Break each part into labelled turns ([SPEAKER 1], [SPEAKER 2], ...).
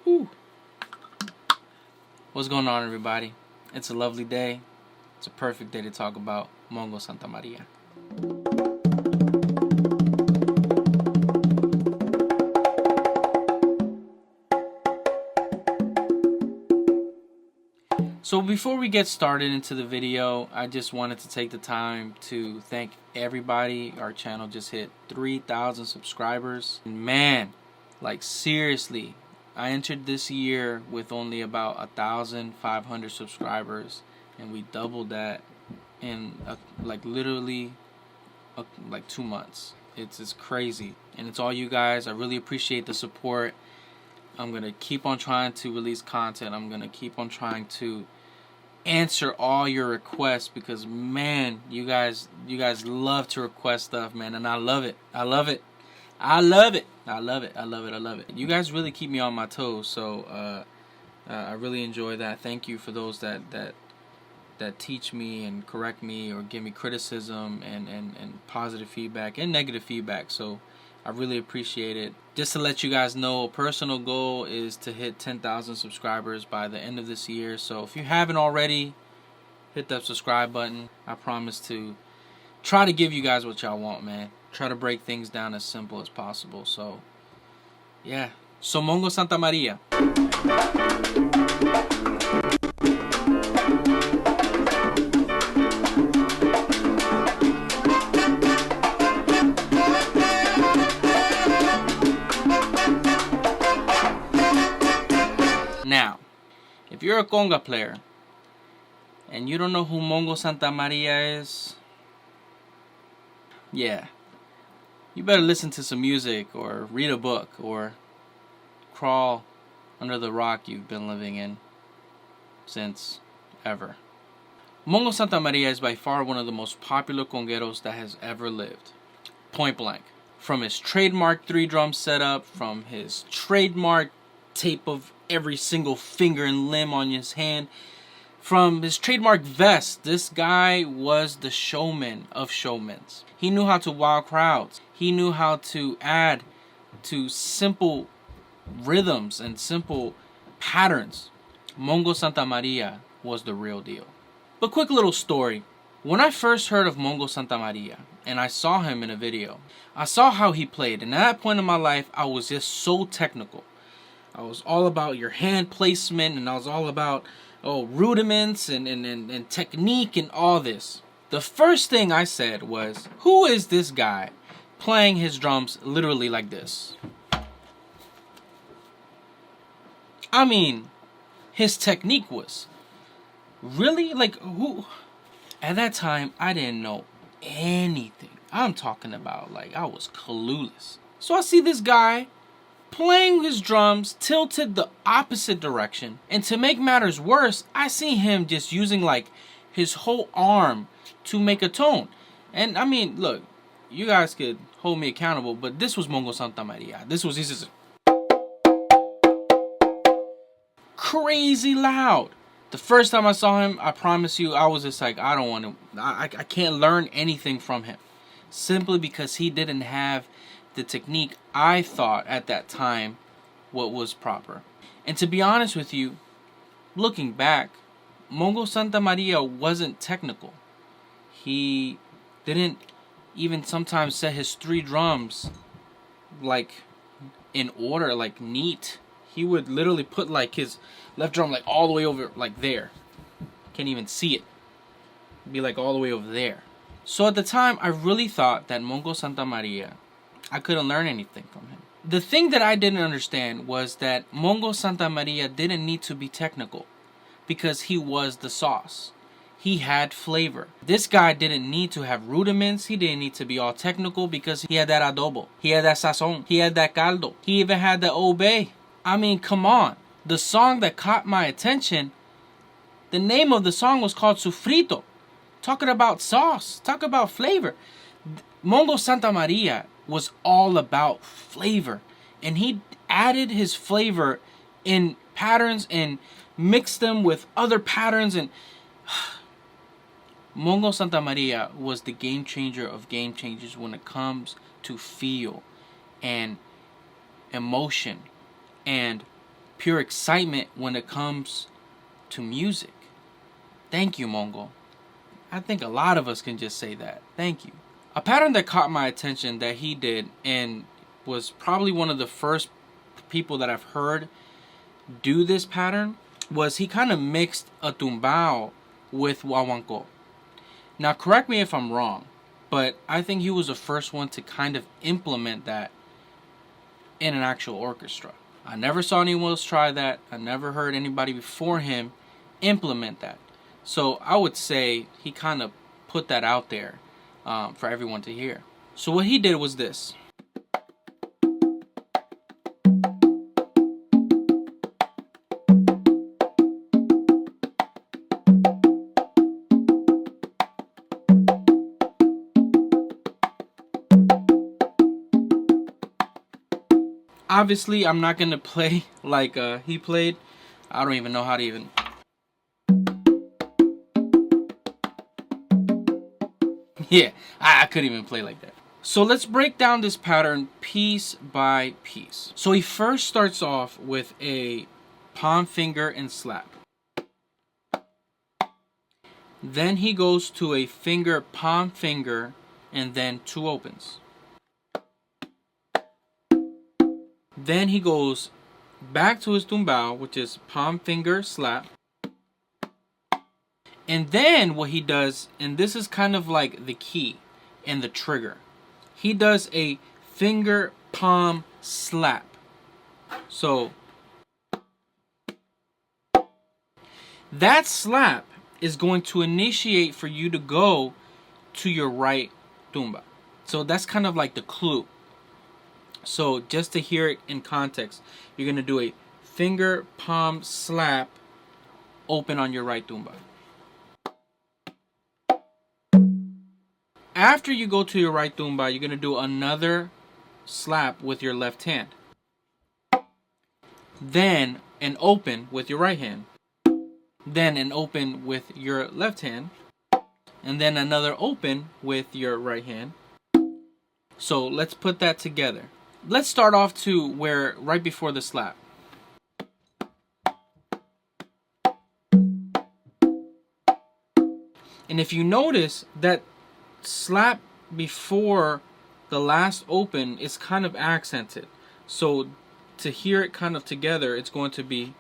[SPEAKER 1] Whew. What's going on, everybody? It's a lovely day. It's a perfect day to talk about Mongo Santamaria. So before we get started into the video, I just wanted to take the time to thank everybody. Our channel just hit 3,000 subscribers. And man, like seriously, I entered this year with only about 1,500 subscribers, and we doubled that in literally 2 months. It's crazy, and it's all you guys. I really appreciate the support. I'm gonna keep on trying to release content. I'm gonna keep on trying to answer all your requests, because man, you guys love to request stuff, man, and I love it. I love it. You guys really keep me on my toes, so I really enjoy that. Thank you for those that teach me and correct me or give me criticism and positive feedback and negative feedback. So I really appreciate it. Just to let you guys know, a personal goal is to hit 10,000 subscribers by the end of this year. So if you haven't already, hit that subscribe button. I promise to try to give you guys what y'all want, man. Try to break things down as simple as possible. So yeah. So Mongo Santamaria. Now, if you're a conga player and you don't know who Mongo Santamaria is, yeah, you better listen to some music or read a book or crawl under the rock you've been living in since ever. Mongo Santamaria is by far one of the most popular congueros that has ever lived. Point blank. From his trademark 3-drum setup, from his trademark tape of every single finger and limb on his hand, from his trademark vest, this guy was the showman of showmans. He knew how to wow crowds. He knew how to add to simple rhythms and simple patterns. Mongo Santamaria was the real deal. But quick little story. When I first heard of Mongo Santamaria and I saw him in a video, I saw how he played, and at that point in my life, I was just so technical. I was all about your hand placement, and I was all about rudiments and technique and all this. The first thing I said was, who is this guy playing his drums literally like this? I mean, his technique was really like who? At that time, I didn't know anything. I'm talking about like I was clueless. So I see this guy playing his drums tilted the opposite direction, and to make matters worse, I see him just using like his whole arm to make a tone. And I mean, look, you guys could hold me accountable, but this was Mongo Santamaria. This was just crazy loud. The first time I saw him, I promise you, I was just like, I don't want to, I can't learn anything from him, simply because he didn't have the technique I thought at that time what was proper. And to be honest with you, looking back, Mongo Santamaria wasn't technical. He didn't even sometimes set his 3 drums like in order, like neat. He would literally put like his left drum like all the way over like there. Can't even see it. It'd be like all the way over there. So at the time, I really thought that Mongo Santamaria, I couldn't learn anything from him. The thing that I didn't understand was that Mongo Santamaria didn't need to be technical, because he was the sauce. He had flavor. This guy didn't need to have rudiments. He didn't need to be all technical, because he had that adobo. He had that sazon. He had that caldo. He even had the obey. I mean, come on. The song that caught my attention, the name of the song was called Sufrito. Talking about sauce. Talking about flavor. Mongo Santamaria was all about flavor, and he added his flavor in patterns and mixed them with other patterns, and Mongo Santamaria was the game changer of game changers when it comes to feel and emotion and pure excitement when it comes to music. Thank you, Mongo. I think a lot of us can just say that. Thank you. A pattern that caught my attention that he did, and was probably one of the first people that I've heard do this pattern, was he kind of mixed a tumbao with guaguancó. Now correct me if I'm wrong, but I think he was the first one to kind of implement that in an actual orchestra. I never saw anyone else try that. I never heard anybody before him implement that. So I would say he kind of put that out there for everyone to hear. So what he did was this. Obviously, I'm not going to play like he played. I don't even know how to even... Yeah, I couldn't even play like that. So let's break down this pattern piece by piece. So he first starts off with a palm finger and slap. Then he goes to a finger, palm finger, and then 2 opens. Then he goes back to his tumbao, which is palm finger slap. And then what he does, and this is kind of like the key and the trigger, he does a finger palm slap. So that slap is going to initiate for you to go to your right tumba. So that's kind of like the clue. So just to hear it in context, you're going to do a finger palm slap, open on your right tumba. After you go to your right tumba, you're going to do another slap with your left hand. Then an open with your right hand. Then an open with your left hand. And then another open with your right hand. So let's put that together. Let's start off to where right before the slap. And if you notice that slap before the last open is kind of accented. So to hear it kind of together, it's going to be...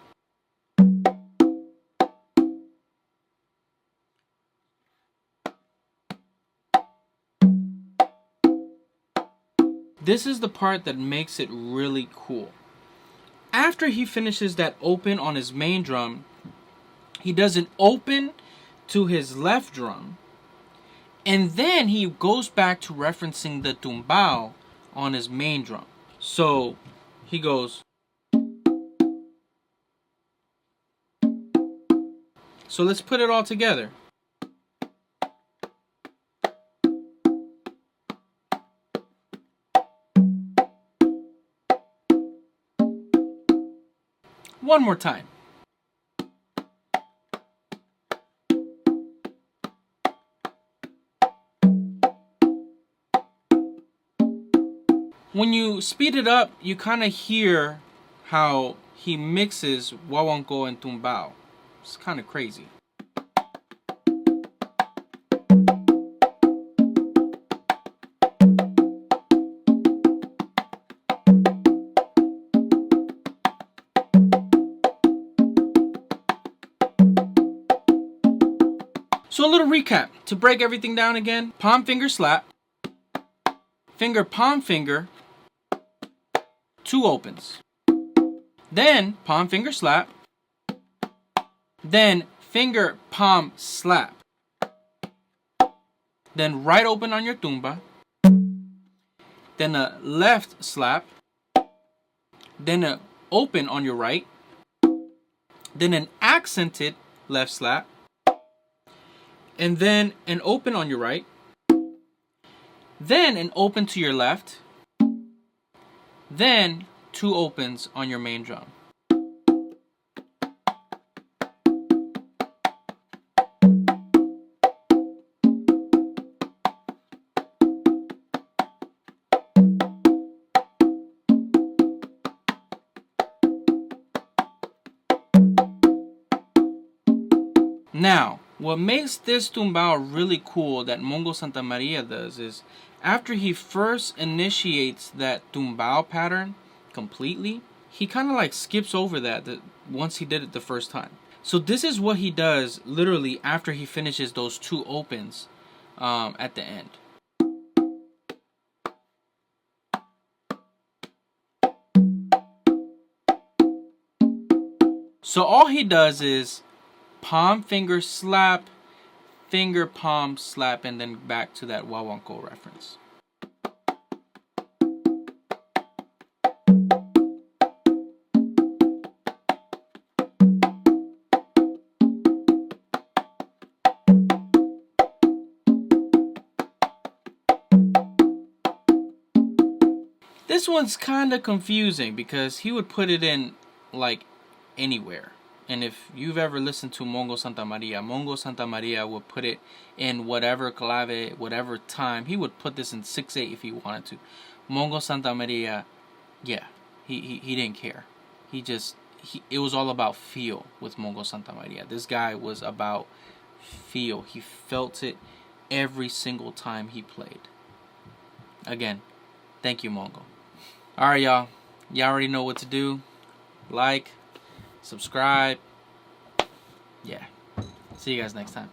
[SPEAKER 1] This is the part that makes it really cool. After he finishes that open on his main drum, he does an open to his left drum, and then he goes back to referencing the tumbao on his main drum. So he goes. So let's put it all together. One more time. When you speed it up, you kind of hear how he mixes guaguancó and tumbao. It's kind of crazy. So a little recap to break everything down again. Palm finger slap, finger palm finger, 2 opens. Then palm finger slap, then finger palm slap. Then right open on your tumba, then a left slap, then an open on your right, then an accented left slap, and then an open on your right, then an open to your left, then 2 opens on your main drum. Now, what makes this tumbao really cool that Mongo Santamaria does is after he first initiates that tumbao pattern completely, he kind of like skips over that once he did it the first time. So this is what he does literally after he finishes those two opens at the end. So all he does is palm, finger, slap, finger, palm, slap, and then back to that wawanko reference. This one's kind of confusing because he would put it in like anywhere. And if you've ever listened to Mongo Santamaria would put it in whatever clave, whatever time. He would put this in 6/8 if he wanted to. Mongo Santamaria, yeah, he didn't care. It was all about feel with Mongo Santamaria. This guy was about feel. He felt it every single time he played. Again, thank you, Mongo. Alright, y'all. Y'all already know what to do. Like, subscribe. Yeah. See you guys next time.